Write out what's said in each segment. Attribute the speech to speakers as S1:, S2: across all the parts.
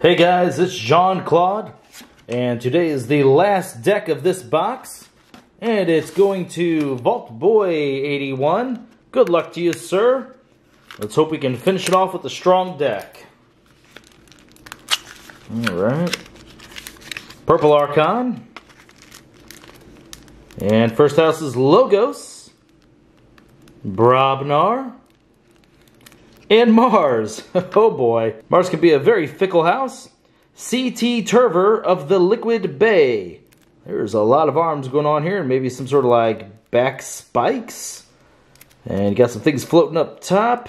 S1: Hey guys, it's Jean-Claude, and today is the last deck of this box, and it's going to Vault Boy 81. Good luck to you, sir. Let's hope we can finish it off with a strong deck. Alright. Purple Archon. And first house is Logos, Brobnar, and Mars. Oh boy. Mars can be a very fickle house. C.T. Turver of the Liquid Bay. There's a lot of arms going on here, and maybe some sort of like back spikes. And you got some things floating up top.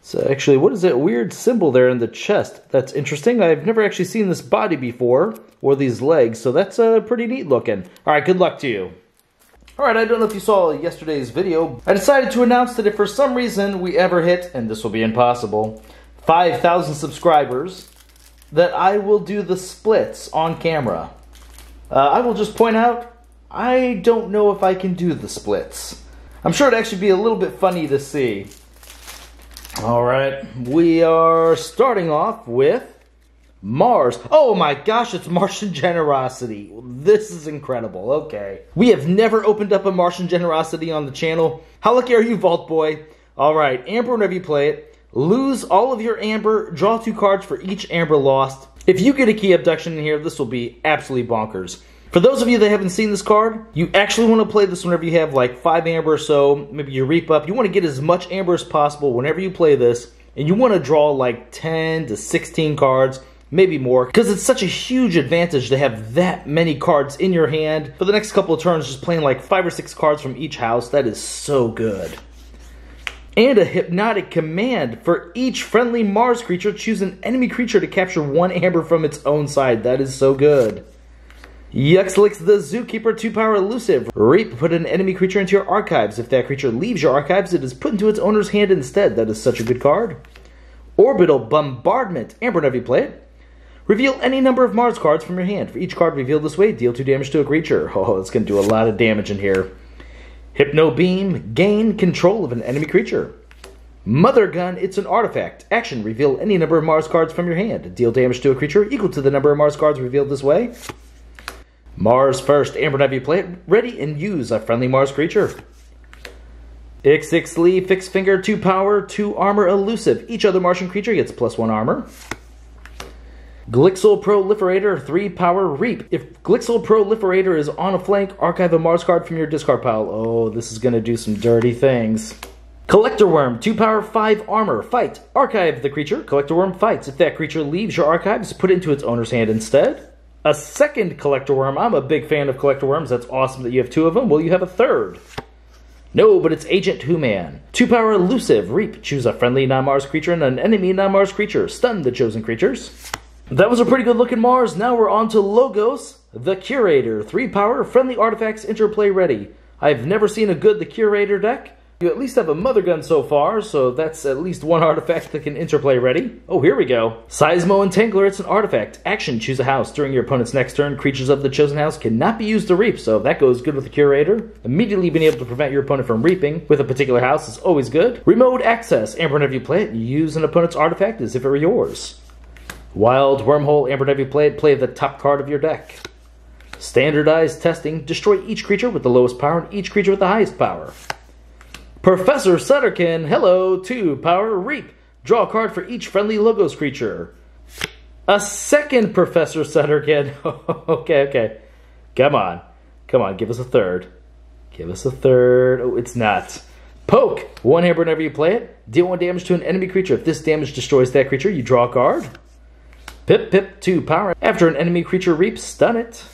S1: So actually, what is that weird symbol there in the chest? That's interesting. I've never actually seen this body before, or these legs, so that's pretty neat looking. Alright, good luck to you. Alright, I don't know if you saw yesterday's video. I decided to announce that if for some reason we ever hit, and this will be impossible, 5,000 subscribers, that I will do the splits on camera. I will just point out, I don't know if I can do the splits. I'm sure it'd actually be a little bit funny to see. Alright, we are starting off with Mars. Oh my gosh, it's Martian Generosity. This is incredible. Okay. We have never opened up a Martian Generosity on the channel. How lucky are you, Vault Boy? Alright, Amber whenever you play it. Lose all of your Amber. Draw 2 cards for each Amber lost. If you get a key abduction in here, this will be absolutely bonkers. For those of you that haven't seen this card, you actually want to play this whenever you have like 5 Amber or so. Maybe you reap up. You want to get as much Amber as possible whenever you play this. And you want to draw like 10 to 16 cards. Maybe more, because it's such a huge advantage to have that many cards in your hand. For the next couple of turns, just playing like 5 or 6 cards from each house, that is so good. And a Hypnotic Command. For each friendly Mars creature, choose an enemy creature to capture 1 Amber from its own side. That is so good. Yuxlix the Zookeeper, 2-power elusive. Reap, put an enemy creature into your archives. If that creature leaves your archives, it is put into its owner's hand instead. That is such a good card. Orbital Bombardment. Amber whenever you play it. Reveal any number of Mars cards from your hand. For each card revealed this way, deal 2 damage to a creature. Oh, it's going to do a lot of damage in here. Hypno Beam, gain control of an enemy creature. Mother Gun, it's an artifact. Action, reveal any number of Mars cards from your hand. Deal damage to a creature equal to the number of Mars cards revealed this way. Mars first, Amber whenever you play it. Ready and use a friendly Mars creature. Ixixli, Fixed Finger, 2-power, 2 armor elusive. Each other Martian creature gets +1 armor. Glixel Proliferator, 3-power reap. If Glixel Proliferator is on a flank, archive a Mars card from your discard pile. Oh, this is going to do some dirty things. Collector Worm, 2-power, 5 armor. Fight. Archive the creature. Collector Worm fights. If that creature leaves your archives, put it into its owner's hand instead. A second Collector Worm. I'm a big fan of Collector Worms. That's awesome that you have 2 of them. Will you have a third? No, but it's Agent Human. 2-power elusive. Reap. Choose a friendly non-Mars creature and an enemy non-Mars creature. Stun the chosen creatures. That was a pretty good looking Mars. Now we're on to Logos, the Curator. 3-power, friendly artifacts, interplay ready. I've never seen a good The Curator deck. You at least have a Mother Gun so far, so that's at least 1 artifact that can interplay ready. Oh, here we go. Seismo Entangler, it's an artifact. Action, choose a house. During your opponent's next turn, creatures of the chosen house cannot be used to reap, so that goes good with the Curator. Immediately being able to prevent your opponent from reaping with a particular house is always good. Remote Access, Amber whenever you play it, use an opponent's artifact as if it were yours. Wild Wormhole, Amber whenever you play it, play the top card of your deck. Standardized Testing, destroy each creature with the lowest power and each creature with the highest power. Professor Sutterkin, hello, 2-power reap. Draw a card for each friendly Logos creature. A second Professor Sutterkin. Okay. Come on, give us a third. Give us a third. Oh, it's not. Poke, 1 Amber whenever you play it. Deal 1 damage to an enemy creature. If this damage destroys that creature, you draw a card. Pip, 2-power. After an enemy creature reaps, stun it.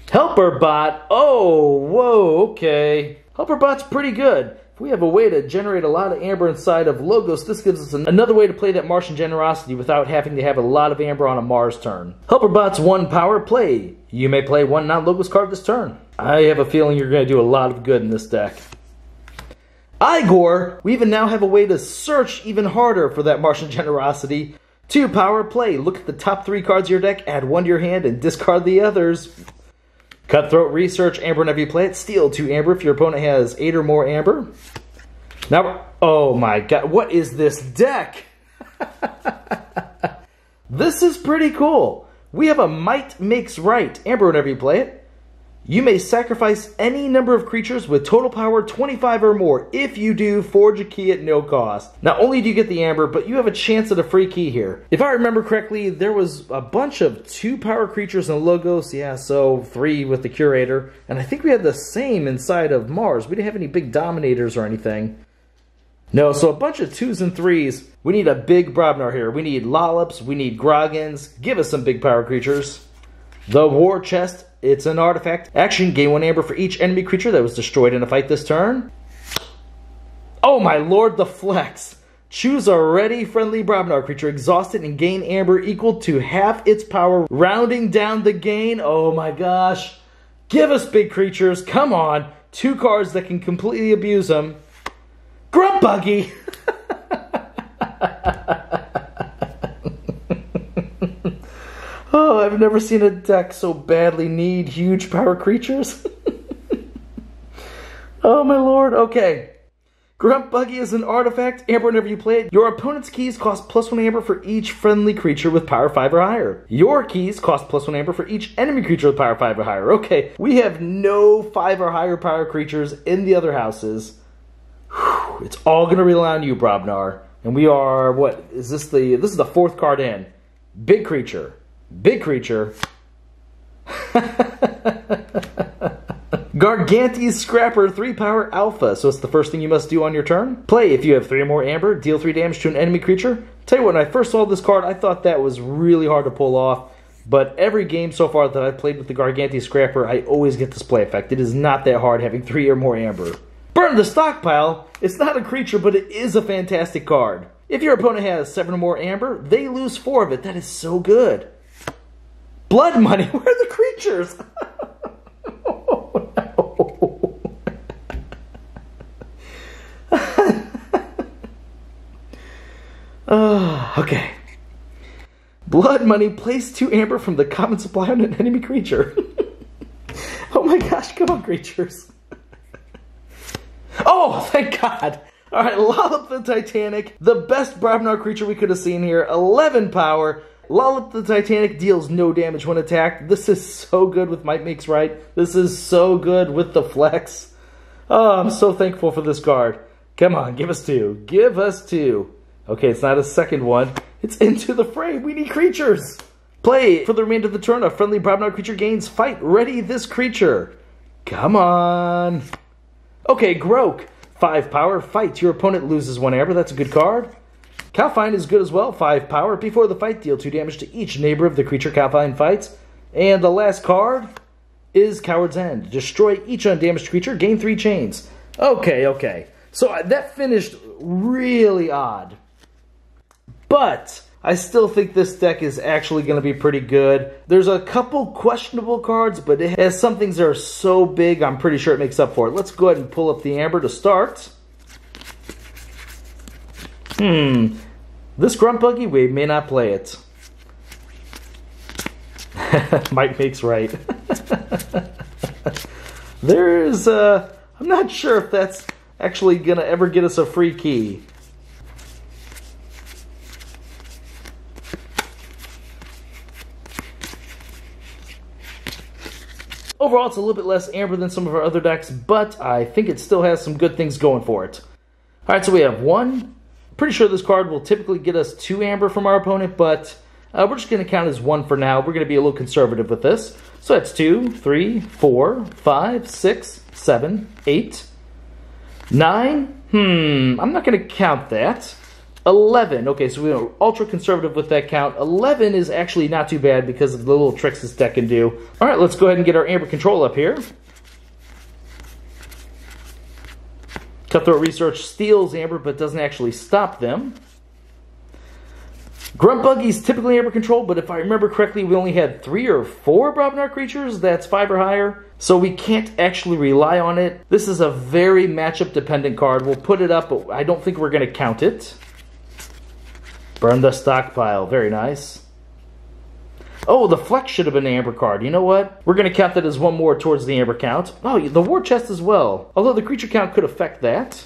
S1: Helper Bot. Oh, whoa, okay. Helper Bot's pretty good. If we have a way to generate a lot of Amber inside of Logos, this gives us another way to play that Martian Generosity without having to have a lot of Amber on a Mars turn. Helper Bot's 1-power play. You may play 1 non-Logos card this turn. I have a feeling you're going to do a lot of good in this deck. Igor, we even now have a way to search even harder for that Martian Generosity. 2-power play. Look at the top 3 cards of your deck, add 1 to your hand, and discard the others. Cutthroat Research, Amber whenever you play it. Steal 2 Amber if your opponent has 8 or more Amber. Now, oh my god, what is this deck? This is pretty cool. We have a Might Makes Right. Amber, whenever you play it, you may sacrifice any number of creatures with total power 25 or more. If you do, forge a key at no cost. Not only do you get the Amber, but you have a chance at a free key here. If I remember correctly, there was a bunch of 2 power creatures in Logos. Yeah, so 3 with the Curator. And I think we had the same inside of Mars. We didn't have any big Dominators or anything. No, so a bunch of 2s and 3s. We need a big Brobnar here. We need Lollips, we need Groggins. Give us some big power creatures. The War Chest, it's an artifact. Action, gain 1 Amber for each enemy creature that was destroyed in a fight this turn. Oh my lord, the flex. Choose a ready friendly Brobnar creature, exhaust it, and gain Amber equal to half its power, rounding down the gain. Oh my gosh. Give us big creatures, come on. 2 cards that can completely abuse them. Grunt Buggy! Oh, I've never seen a deck so badly need huge power creatures. Oh my lord, okay. Grunt Buggy is an artifact. Amber, whenever you play it, your opponent's keys cost +1 Amber for each friendly creature with power 5 or higher. Your keys cost +1 Amber for each enemy creature with power 5 or higher. Okay, we have no 5 or higher power creatures in the other houses. Whew, it's all going to rely on you, Brobnar. And we are, what, is this the 4th card in. Big creature. Big creature. Gargantu's Scrapper, 3 power alpha. So it's the first thing you must do on your turn. Play if you have 3 or more Amber, deal 3 damage to an enemy creature. Tell you what, when I first saw this card, I thought that was really hard to pull off. But every game so far that I've played with the Gargantu's Scrapper, I always get this play effect. It is not that hard having 3 or more Amber. Burn the Stockpile. It's not a creature, but it is a fantastic card. If your opponent has 7 or more Amber, they lose 4 of it. That is so good. Blood Money. Where are the creatures? Oh, no. Okay. Blood Money. Place 2 Amber from the common supply on an enemy creature. Oh my gosh. Come on, creatures. Oh, thank God. All right, Lollop the Titanic. The best Brobnar creature we could have seen here. 11 power. Lollop the Titanic deals no damage when attacked. This is so good with Might Makes Right. This is so good with the flex. Oh, I'm so thankful for this card. Come on, give us 2. Give us 2. Okay, it's not a second one. It's Into the Fray. We need creatures. Play. For the remainder of the turn, a friendly Brobnar creature gains Fight. Ready this creature. Come on. Okay, Groke. 5 power. Fight. Your opponent loses 1 Amber. That's a good card. Calfine is good as well, 5 power. Before the fight, deal 2 damage to each neighbor of the creature Calfine fights. And the last card is Coward's End. Destroy each undamaged creature, gain 3 chains. Okay. So that finished really odd. But I still think this deck is actually going to be pretty good. There's a couple questionable cards, but it has some things that are so big, I'm pretty sure it makes up for it. Let's go ahead and pull up the Amber to start. This Grunt Buggy, we may not play it. Might Makes Right. There's, I'm not sure if that's actually gonna ever get us a free key. Overall, it's a little bit less Amber than some of our other decks, but I think it still has some good things going for it. Alright, so we have 1. Pretty sure this card will typically get us 2 Amber from our opponent, but we're just going to count as 1 for now. We're going to be a little conservative with this. So that's 2, 3, 4, 5, 6, 7, 8, 9. I'm not going to count that. 11. Okay, so we're ultra conservative with that count. 11 is actually not too bad because of the little tricks this deck can do. All right, let's go ahead and get our Amber control up here. Cutthroat Research steals Amber, but doesn't actually stop them. Grunt Buggy's typically Amber control, but if I remember correctly, we only had 3 or 4 Brobnar creatures. That's 5 or higher, so we can't actually rely on it. This is a very matchup-dependent card. We'll put it up, but I don't think we're going to count it. Burn the Stockpile. Very nice. Oh, the Flex should have been an Amber card. You know what? We're going to count that as 1 more towards the Amber count. Oh, the War Chest as well. Although the creature count could affect that.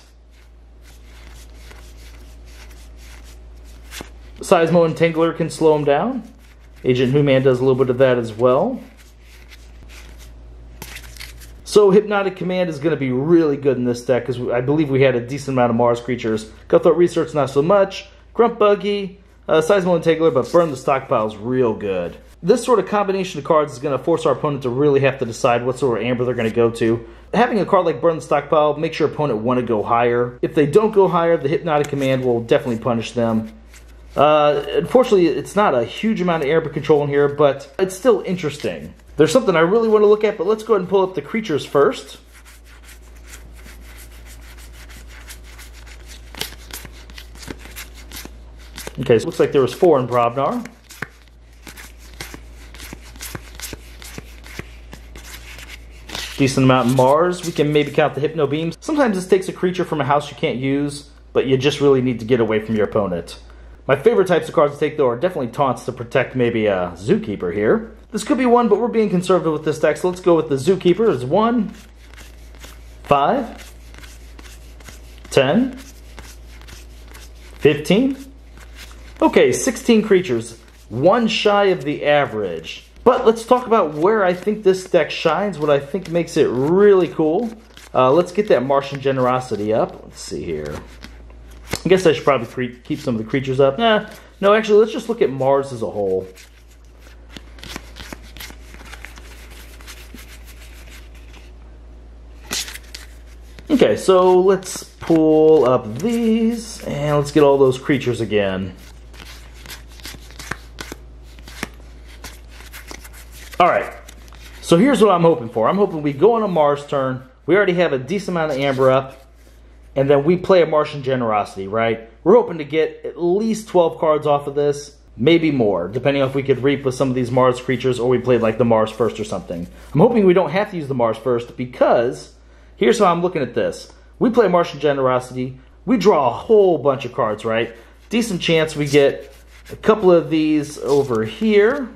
S1: Seismo Entangler can slow him down. Agent Human does a little bit of that as well. So Hypnotic Command is going to be really good in this deck because I believe we had a decent amount of Mars creatures. Cutthroat Research, not so much. Grunt Buggy, Seismo Entangler, but Burn the Stockpile is real good. This sort of combination of cards is going to force our opponent to really have to decide what sort of amber they're going to go to. Having a card like Burn the Stockpile makes your opponent want to go higher. If they don't go higher, the Hypnotic Command will definitely punish them. Unfortunately, it's not a huge amount of amber control in here, but it's still interesting. There's something I really want to look at, but let's go ahead and pull up the creatures first. Okay, so it looks like there was 4 in Brobnar. Decent amount in Mars. We can maybe count the Hypno Beams. Sometimes this takes a creature from a house you can't use, but you just really need to get away from your opponent. My favorite types of cards to take, though, are definitely taunts to protect maybe a Zookeeper here. This could be 1, but we're being conservative with this deck, so let's go with the Zookeeper. It's 1, 5, 10, 15. Okay, 16 creatures. 1 shy of the average. But let's talk about where I think this deck shines, what I think makes it really cool. Let's get that Martian Generosity up. Let's see here. I guess I should probably keep some of the creatures up. No, actually, let's just look at Mars as a whole. Okay, so let's pull up these, and let's get all those creatures again. Alright, so here's what I'm hoping for. I'm hoping we go on a Mars turn, we already have a decent amount of amber up, and then we play a Martian Generosity, right? We're hoping to get at least 12 cards off of this, maybe more, depending on if we could reap with some of these Mars creatures or we played like the Mars first or something. I'm hoping we don't have to use the Mars first because here's how I'm looking at this. We play Martian Generosity, we draw a whole bunch of cards, right? Decent chance we get a couple of these over here.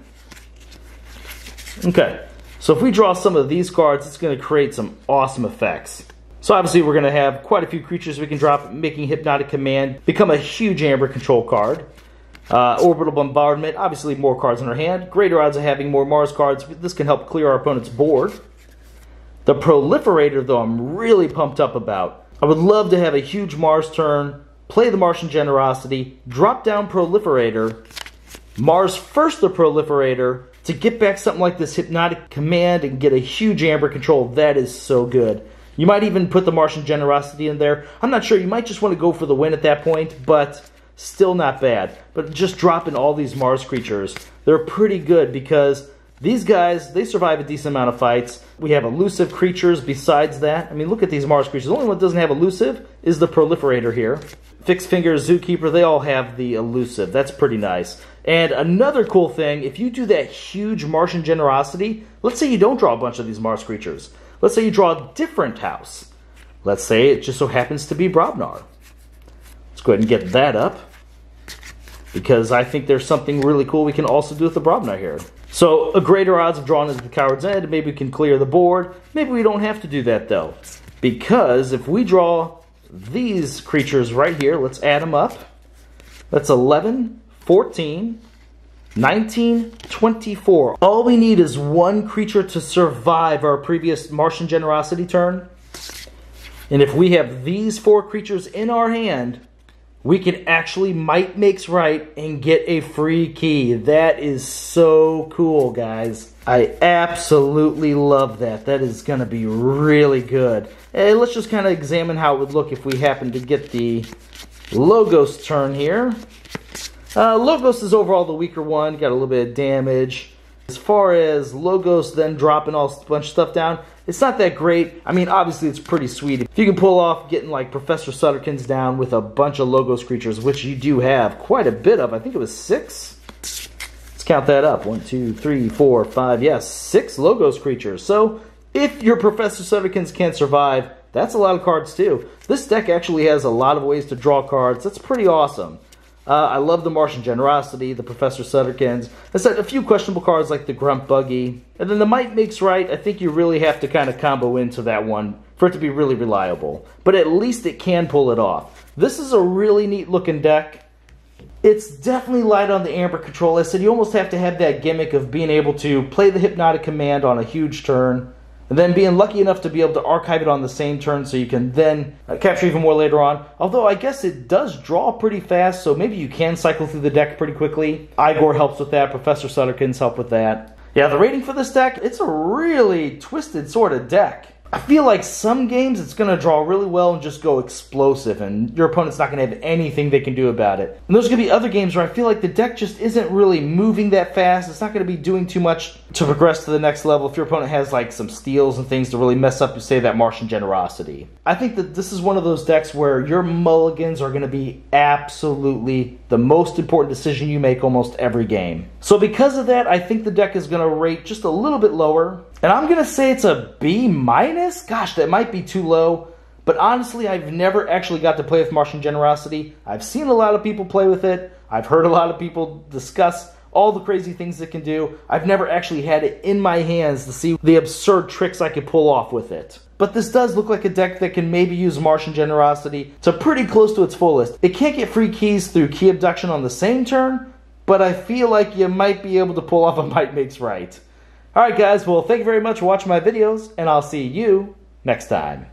S1: Okay, so if we draw some of these cards, it's going to create some awesome effects. So obviously we're going to have quite a few creatures we can drop, making Hypnotic Command become a huge amber control card. Orbital Bombardment, obviously more cards in our hand. Greater odds of having more Mars cards. This can help clear our opponent's board. The Proliferator, though, I'm really pumped up about. I would love to have a huge Mars turn, play the Martian Generosity, drop down Proliferator, Mars first the Proliferator, to get back something like this Hypnotic Command and get a huge amber control. That is so good. You might even put the Martian Generosity in there. I'm not sure. You might just want to go for the win at that point, but still not bad. But just dropping all these Mars creatures, they're pretty good because these guys, they survive a decent amount of fights. We have elusive creatures besides that. I mean, look at these Mars creatures. The only one that doesn't have elusive is the Proliferator here. Fixed Finger, Zookeeper, they all have the elusive. That's pretty nice. And another cool thing, if you do that huge Martian Generosity, let's say you don't draw a bunch of these Mars creatures. Let's say you draw a different house. Let's say it just so happens to be Brobnar. Let's go ahead and get that up, because I think there's something really cool we can also do with the Brobnar here. So a greater odds of drawing into the Coward's End. Maybe we can clear the board. Maybe we don't have to do that though, because if we draw these creatures right here, let's add them up. That's 11, 14, 19, 24. All we need is one creature to survive our previous Martian Generosity turn. And if we have these 4 creatures in our hand, we can actually might makes right and get a free key. That is so cool, guys. I absolutely love that. That is going to be really good. Hey, let's just kind of examine how it would look if we happen to get the Logos turn here. Logos is overall the weaker one, got a little bit of damage. As far as Logos then dropping a bunch of stuff down, it's not that great. I mean, obviously it's pretty sweet. If you can pull off getting like Professor Sutterkins down with a bunch of Logos creatures, which you do have quite a bit of. I think it was 6. Let's count that up. 1, 2, 3, 4, 5. Yes, 6 Logos creatures. So if your Professor Sutterkins can survive, that's a lot of cards too. This deck actually has a lot of ways to draw cards. That's pretty awesome. I love the Martian Generosity, the Professor Sutterkins. I said a few questionable cards like the Grunt Buggy. And then the Might Makes Right, I think you really have to kind of combo into that one for it to be really reliable. But at least it can pull it off. This is a really neat looking deck. It's definitely light on the amber control. I said you almost have to have that gimmick of being able to play the hypnotic command on a huge turn, and then being lucky enough to be able to archive it on the same turn so you can then capture even more later on. Although I guess it does draw pretty fast, so maybe you can cycle through the deck pretty quickly. Igor helps with that. Professor Sutterkins help with that. Yeah, the rating for this deck, it's a really twisted sort of deck. I feel like some games it's going to draw really well and just go explosive, and your opponent's not going to have anything they can do about it. And there's going to be other games where I feel like the deck just isn't really moving that fast. It's not going to be doing too much to progress to the next level if your opponent has like some steals and things to really mess up, say, that Martian Generosity. I think that this is one of those decks where your mulligans are going to be absolutely the most important decision you make almost every game. So because of that, I think the deck is going to rate just a little bit lower. And I'm going to say it's a B-. Gosh, that might be too low. But honestly, I've never actually got to play with Martian Generosity. I've seen a lot of people play with it. I've heard a lot of people discuss all the crazy things it can do. I've never actually had it in my hands to see the absurd tricks I could pull off with it. But this does look like a deck that can maybe use Martian Generosity to pretty close to its fullest. It can't get free keys through key abduction on the same turn, but I feel like you might be able to pull off a might makes right. Alright guys, well thank you very much for watching my videos, and I'll see you next time.